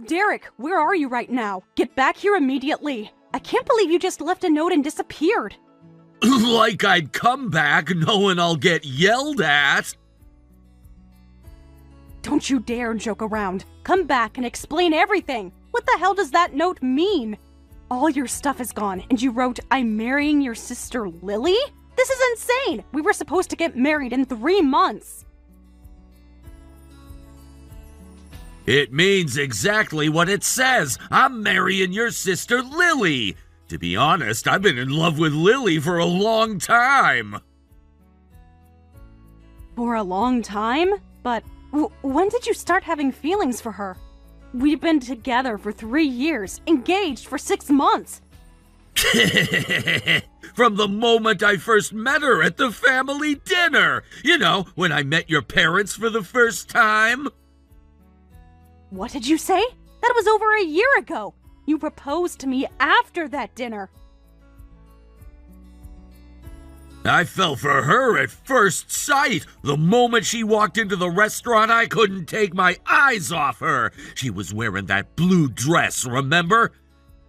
Derek, where are you right now? Get back here immediately. I can't believe you just left a note and disappeared. Like I'd come back knowing I'll get yelled at. Don't you dare joke around. Come back and explain everything. What the hell does that note mean? All your stuff is gone, and you wrote, "I'm marrying your sister Lily?" This is insane! We were supposed to get married in 3 months. It means exactly what it says. I'm marrying your sister Lily. To be honest, I've been in love with Lily for a long time. For a long time? But when did you start having feelings for her? We've been together for 3 years, engaged for 6 months. From the moment I first met her at the family dinner. You know, when I met your parents for the first time. What did you say? That was over a year ago. You proposed to me after that dinner. I fell for her at first sight. The moment she walked into the restaurant, I couldn't take my eyes off her. She was wearing that blue dress, remember?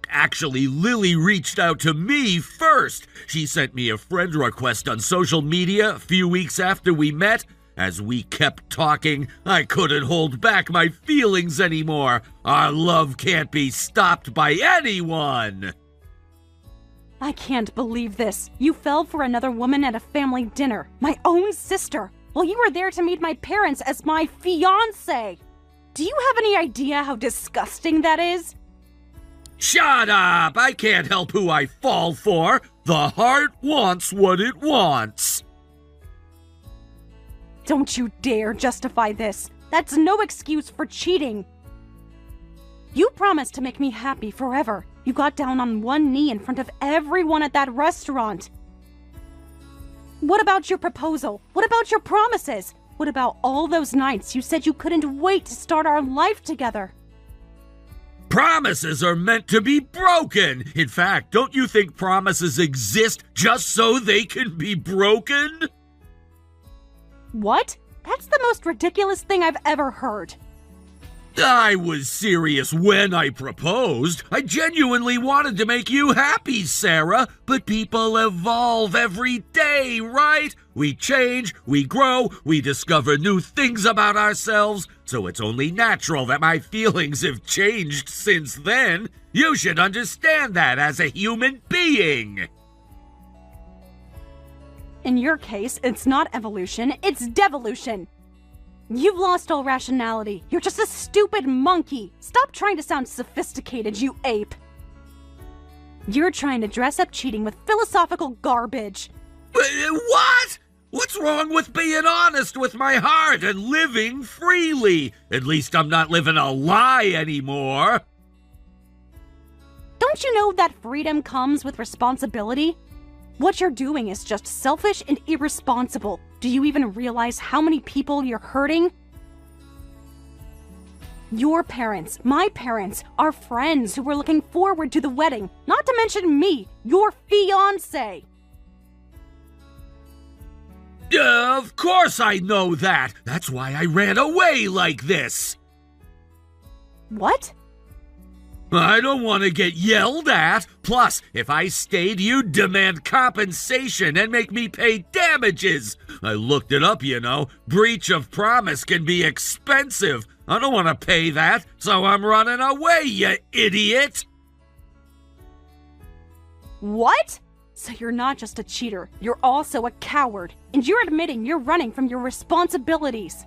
Actually, Lily reached out to me first. She sent me a friend request on social media a few weeks after we met. As we kept talking, I couldn't hold back my feelings anymore. Our love can't be stopped by anyone. I can't believe this. You fell for another woman at a family dinner, my own sister, while you were there to meet my parents as my fiancé. Do you have any idea how disgusting that is? Shut up! I can't help who I fall for. The heart wants what it wants. Don't you dare justify this. That's no excuse for cheating. You promised to make me happy forever. You got down on one knee in front of everyone at that restaurant. What about your proposal? What about your promises? What about all those nights you said you couldn't wait to start our life together? Promises are meant to be broken. In fact, don't you think promises exist just so they can be broken? What? That's the most ridiculous thing I've ever heard. I was serious when I proposed. I genuinely wanted to make you happy, Sarah. But people evolve every day, right? We change, we grow, we discover new things about ourselves. So it's only natural that my feelings have changed since then. You should understand that as a human being. In your case, it's not evolution, it's devolution. You've lost all rationality. You're just a stupid monkey. Stop trying to sound sophisticated, you ape. You're trying to dress up cheating with philosophical garbage. What? What's wrong with being honest with my heart and living freely? At least I'm not living a lie anymore. Don't you know that freedom comes with responsibility? What you're doing is just selfish and irresponsible. Do you even realize how many people you're hurting? Your parents, my parents, our friends who were looking forward to the wedding, not to mention me, your fiancé. Of course I know that. That's why I ran away like this. What? I don't want to get yelled at. Plus, if I stayed, you'd demand compensation and make me pay damages. I looked it up, you know. Breach of promise can be expensive. I don't want to pay that, so I'm running away, you idiot. What? So you're not just a cheater, you're also a coward, and you're admitting you're running from your responsibilities.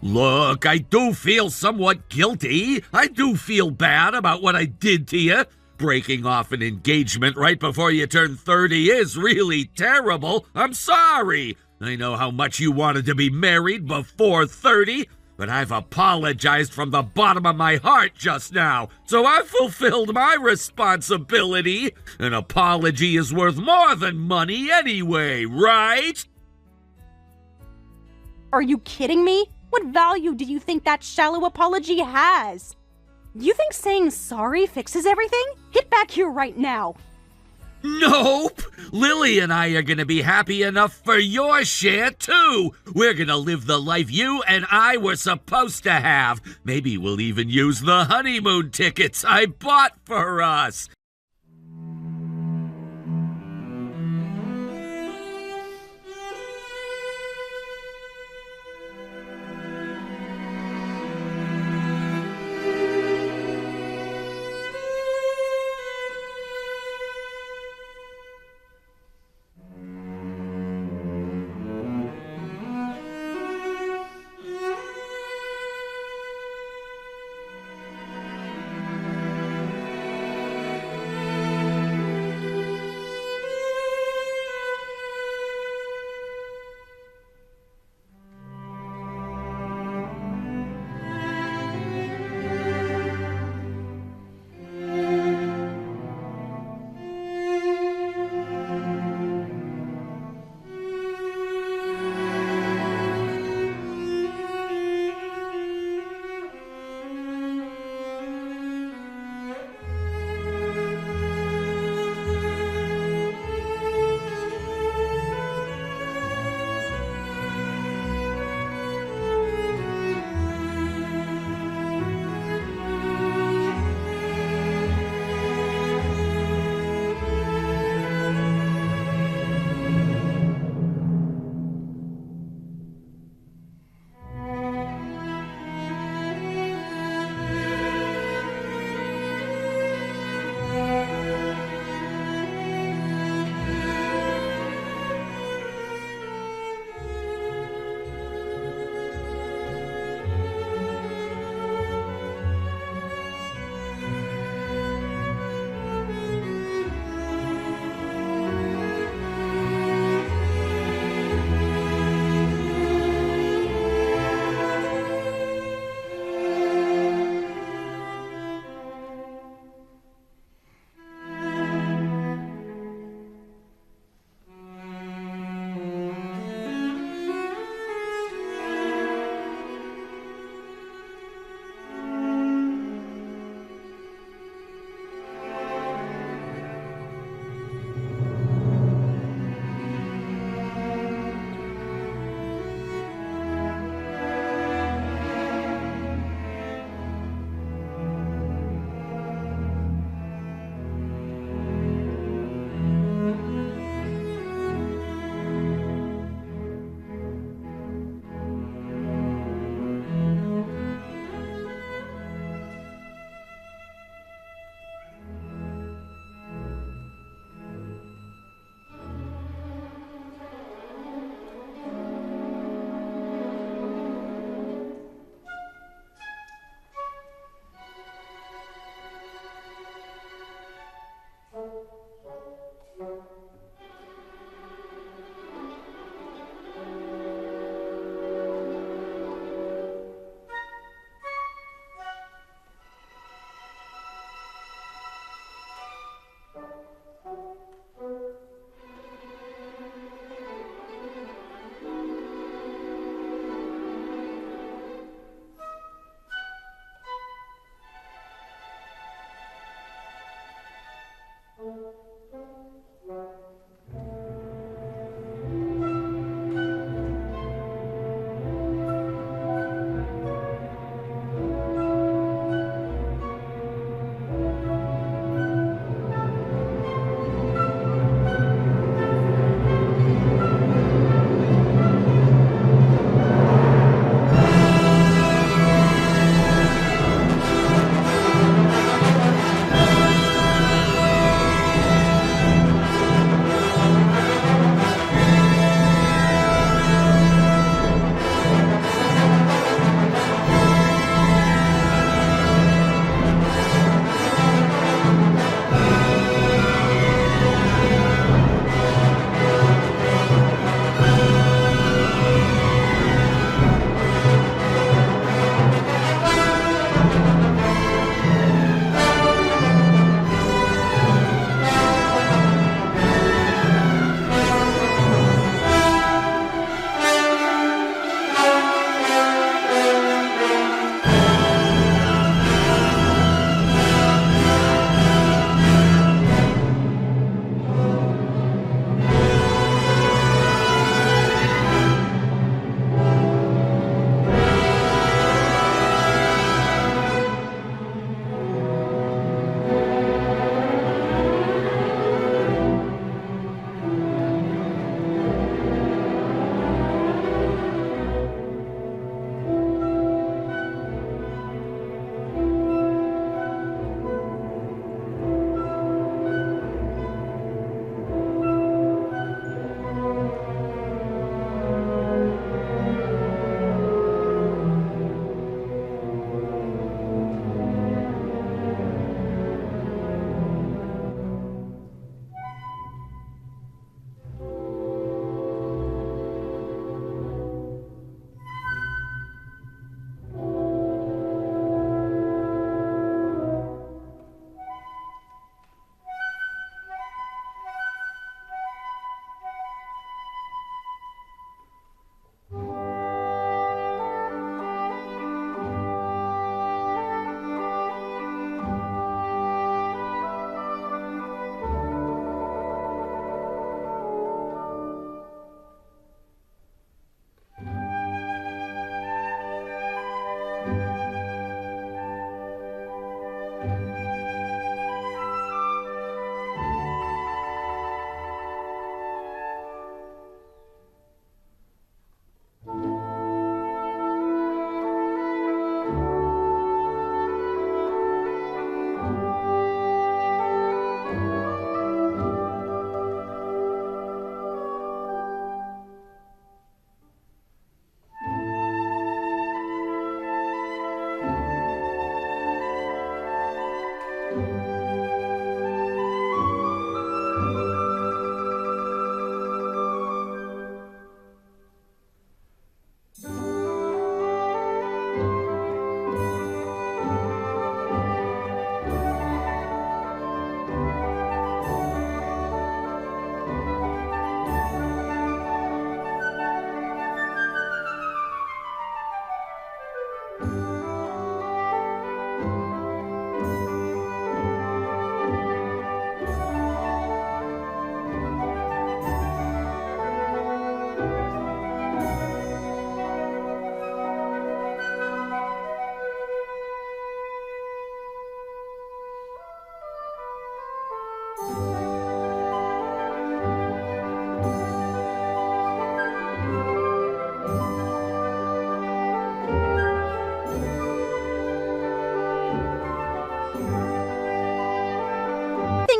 Look, I do feel somewhat guilty. I do feel bad about what I did to you. Breaking off an engagement right before you turn 30 is really terrible. I'm sorry. I know how much you wanted to be married before 30, but I've apologized from the bottom of my heart just now, so I've fulfilled my responsibility. An apology is worth more than money anyway, right? Are you kidding me? What value do you think that shallow apology has? You think saying sorry fixes everything? Get back here right now. Nope! Lily and I are gonna be happy enough for your share, too! We're gonna live the life you and I were supposed to have. Maybe we'll even use the honeymoon tickets I bought for us.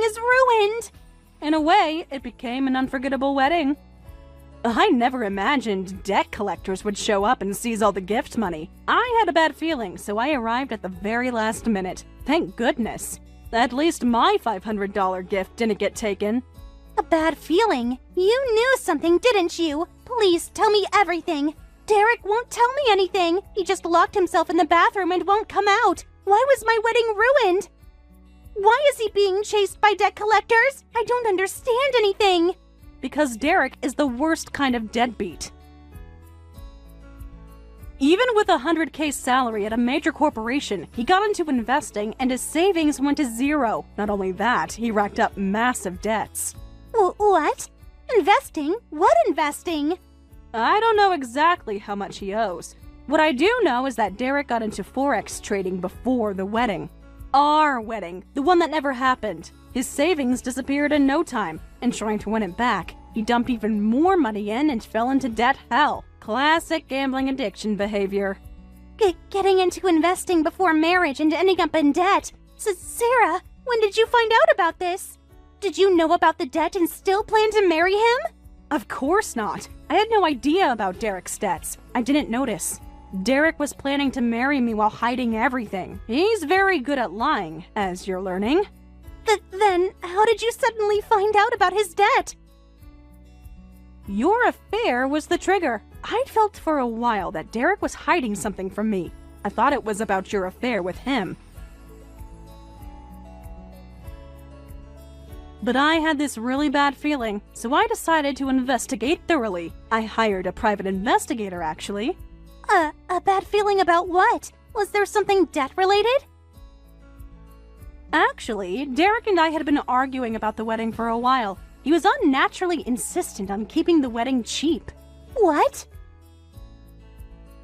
is ruined! In a way, it became an unforgettable wedding. I never imagined debt collectors would show up and seize all the gift money. I had a bad feeling, so I arrived at the very last minute. Thank goodness. At least my $500 gift didn't get taken. A bad feeling? You knew something, didn't you? Please tell me everything. Derek won't tell me anything. He just locked himself in the bathroom and won't come out. Why was my wedding ruined? Why is he being chased by debt collectors? I don't understand anything. Because Derek is the worst kind of deadbeat. Even with a $100K salary at a major corporation, he got into investing and his savings went to zero. Not only that, he racked up massive debts. What? Investing? What investing? I don't know exactly how much he owes. What I do know is that Derek got into Forex trading before the wedding. Our wedding, the one that never happened. His savings disappeared in no time, and trying to win it back, he dumped even more money in and fell into debt hell. Classic gambling addiction behavior. Getting into investing before marriage and ending up in debt. Sarah, when did you find out about this? Did you know about the debt and still plan to marry him? Of course not. I had no idea about Derek's debts. I didn't notice. Derek was planning to marry me while hiding everything. He's very good at lying, as you're learning. Then, how did you suddenly find out about his debt? Your affair was the trigger. I'd felt for a while that Derek was hiding something from me. I thought it was about your affair with him. But I had this really bad feeling, so I decided to investigate thoroughly. I hired a private investigator, actually. A bad feeling about what? Was there something debt-related? Actually, Derek and I had been arguing about the wedding for a while. He was unnaturally insistent on keeping the wedding cheap. What?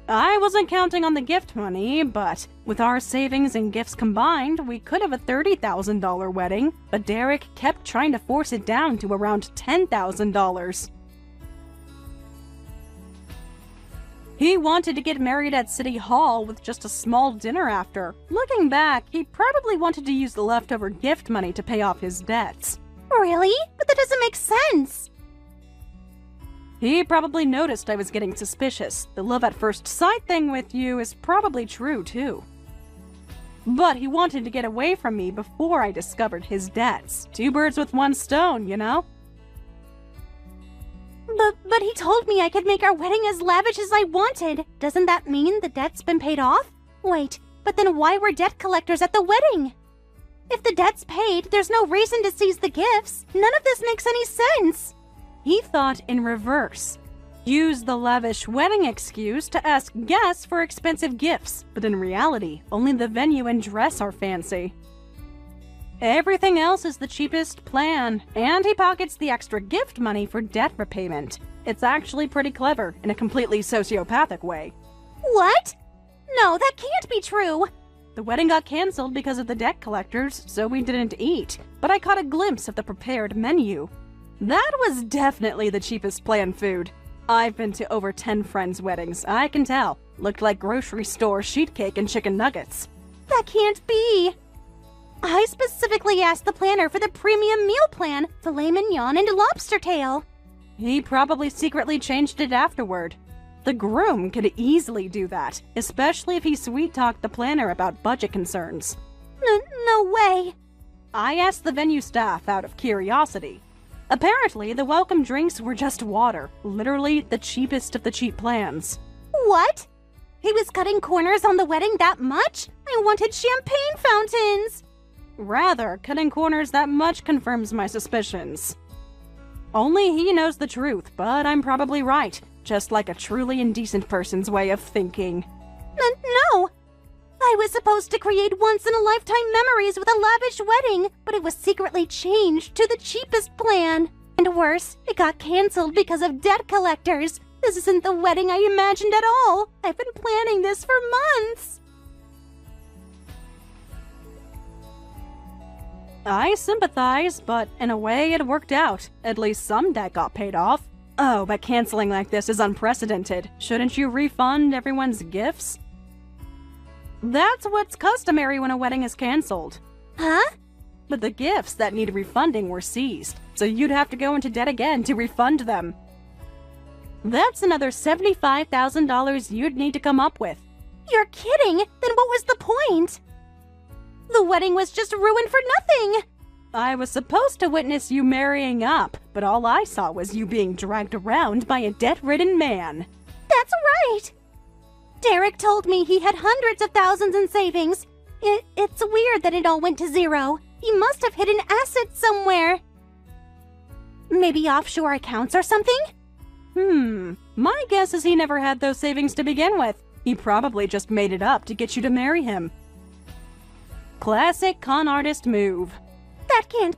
I wasn't counting on the gift money, but with our savings and gifts combined, we could have a $30,000 wedding, but Derek kept trying to force it down to around $10,000. He wanted to get married at City Hall with just a small dinner after. Looking back, he probably wanted to use the leftover gift money to pay off his debts. Really? But that doesn't make sense. He probably noticed I was getting suspicious. The love at first sight thing with you is probably true, too. But he wanted to get away from me before I discovered his debts. Two birds with one stone, you know? But he told me I could make our wedding as lavish as I wanted. Doesn't that mean the debt's been paid off? Wait, but then why were debt collectors at the wedding? If the debt's paid, there's no reason to seize the gifts. None of this makes any sense. He thought in reverse. Use the lavish wedding excuse to ask guests for expensive gifts, but in reality, only the venue and dress are fancy. Everything else is the cheapest plan, and he pockets the extra gift money for debt repayment. It's actually pretty clever in a completely sociopathic way. What? No, that can't be true. The wedding got canceled because of the debt collectors, so we didn't eat, but I caught a glimpse of the prepared menu. That was definitely the cheapest planned food. I've been to over 10 friends' weddings, I can tell. Looked like grocery store sheet cake and chicken nuggets. That can't be. I specifically asked the planner for the premium meal plan, filet mignon and lobster tail. He probably secretly changed it afterward. The groom could easily do that, especially if he sweet-talked the planner about budget concerns. No way. I asked the venue staff out of curiosity. Apparently, the welcome drinks were just water, literally the cheapest of the cheap plans. What? He was cutting corners on the wedding that much? I wanted champagne fountains. Rather, cutting corners that much confirms my suspicions. Only he knows the truth, but I'm probably right, just like a truly indecent person's way of thinking. No! I was supposed to create once-in-a-lifetime memories with a lavish wedding, but it was secretly changed to the cheapest plan. And worse, it got canceled because of debt collectors. This isn't the wedding I imagined at all. I've been planning this for months. I sympathize, but in a way it worked out. At least some debt got paid off. Oh, but canceling like this is unprecedented. Shouldn't you refund everyone's gifts? That's what's customary when a wedding is canceled. Huh? but the gifts that need refunding were seized, so you'd have to go into debt again to refund them. That's another $75,000 you'd need to come up with. You're kidding! Then what was the point? The wedding was just ruined for nothing! I was supposed to witness you marrying up, but all I saw was you being dragged around by a debt-ridden man. That's right! Derek told me he had hundreds of thousands in savings. It's weird that it all went to zero. He must have hidden assets somewhere. Maybe offshore accounts or something? My guess is he never had those savings to begin with. He probably just made it up to get you to marry him. Classic con artist move. That can't.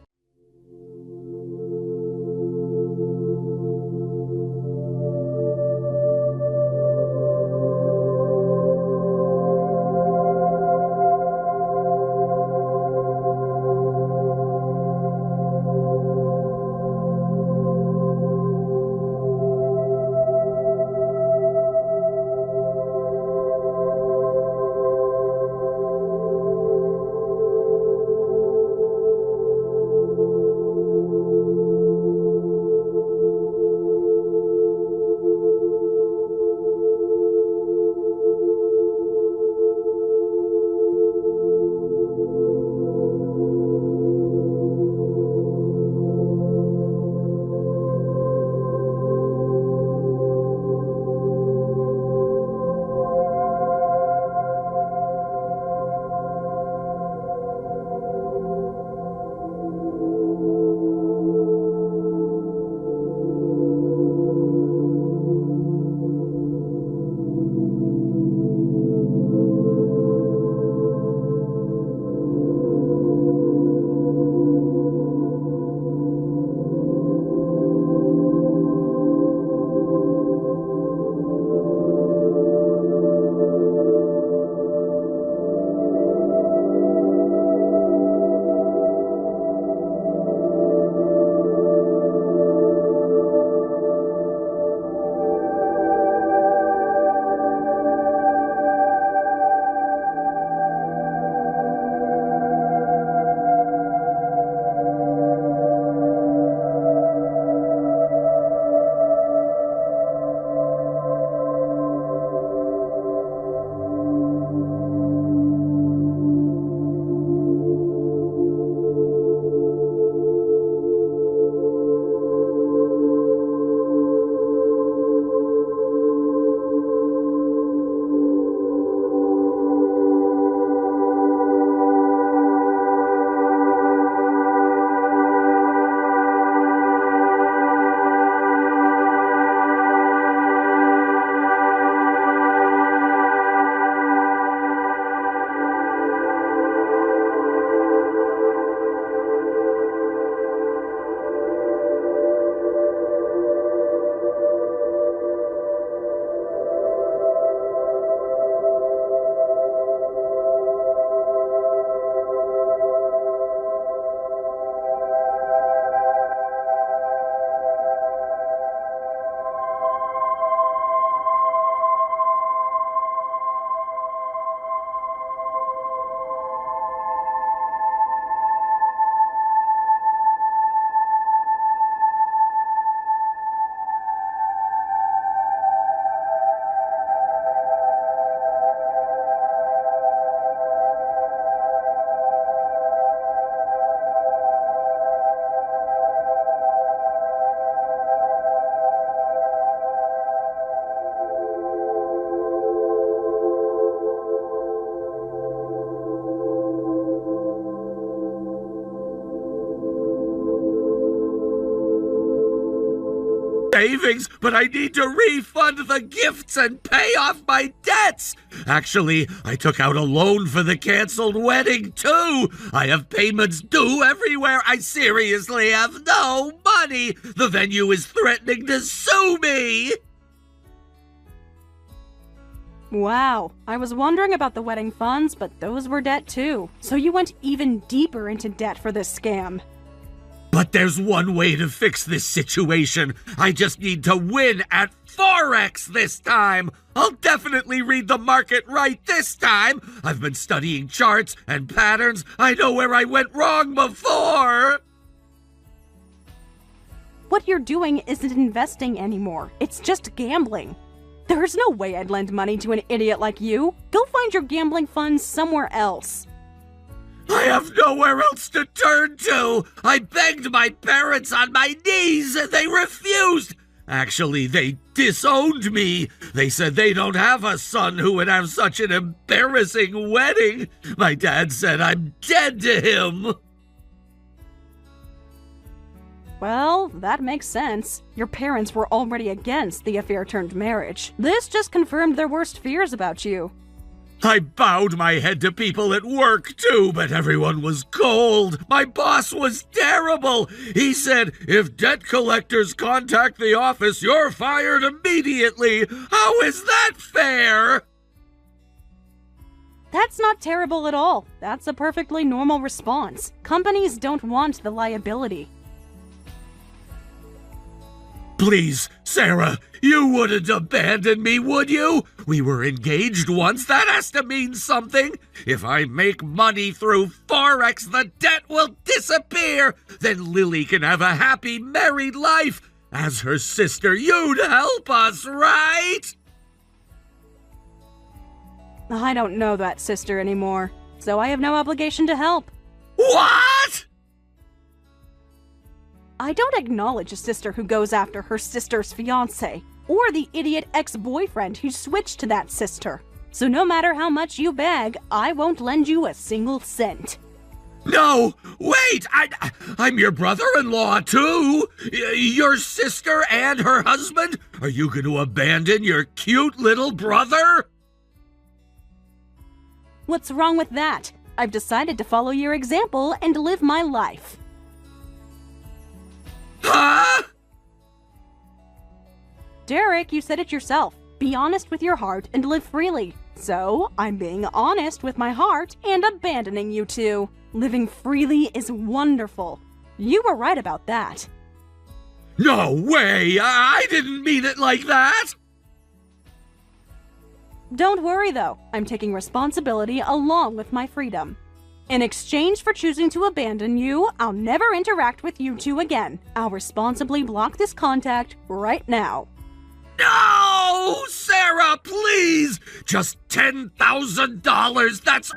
savings, but I need to refund the gifts and pay off my debts. Actually, I took out a loan for the canceled wedding, too. I have payments due everywhere. I seriously have no money. The venue is threatening to sue me. Wow, I was wondering about the wedding funds, but those were debt too. So you went even deeper into debt for this scam. But there's one way to fix this situation. I just need to win at Forex this time. I'll definitely read the market right this time. I've been studying charts and patterns. I know where I went wrong before. What you're doing isn't investing anymore. It's just gambling. There's no way I'd lend money to an idiot like you. Go find your gambling funds somewhere else. I have nowhere else to turn to. I begged my parents on my knees and they refused. Actually, they disowned me. They said they don't have a son who would have such an embarrassing wedding. My dad said I'm dead to him. Well, that makes sense. Your parents were already against the affair-turned-marriage. This just confirmed their worst fears about you. I bowed my head to people at work, too, but everyone was cold. My boss was terrible. He said, if debt collectors contact the office, you're fired immediately. How is that fair? That's not terrible at all. That's a perfectly normal response. Companies don't want the liability. Please, Sarah, you wouldn't abandon me, would you? We were engaged once. That has to mean something. If I make money through Forex, the debt will disappear. Then Lily can have a happy married life. As her sister, you'd help us, right? I don't know that sister anymore, so I have no obligation to help. What? I don't acknowledge a sister who goes after her sister's fiancé, or the idiot ex-boyfriend who switched to that sister. So no matter how much you beg, I won't lend you a single cent. No, wait, I'm your brother-in-law, too. Your sister and her husband? Are you going to abandon your cute little brother? What's wrong with that? I've decided to follow your example and live my life. Huh? Derek, you said it yourself. Be honest with your heart and live freely. So, I'm being honest with my heart and abandoning you two. Living freely is wonderful. You were right about that. No way! I didn't mean it like that! Don't worry though, I'm taking responsibility along with my freedom. In exchange for choosing to abandon you, I'll never interact with you two again. I'll responsibly block this contact right now. No! Sarah, please! Just $10,000, that's...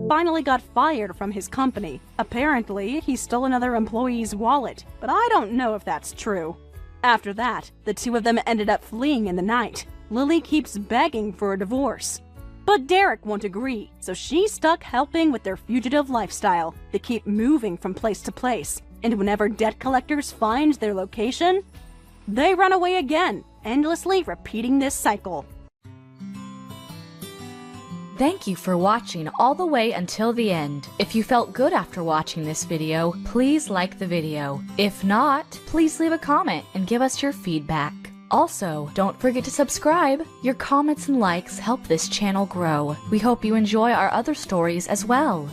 Finally got fired from his company. Apparently, he stole another employee's wallet, but I don't know if that's true. After that, the two of them ended up fleeing in the night. Lily keeps begging for a divorce. But Derek won't agree, so she's stuck helping with their fugitive lifestyle. They keep moving from place to place, and whenever debt collectors find their location, they run away again, endlessly repeating this cycle. Thank you for watching all the way until the end. If you felt good after watching this video, please like the video. If not, please leave a comment and give us your feedback. Also, don't forget to subscribe. Your comments and likes help this channel grow. We hope you enjoy our other stories as well.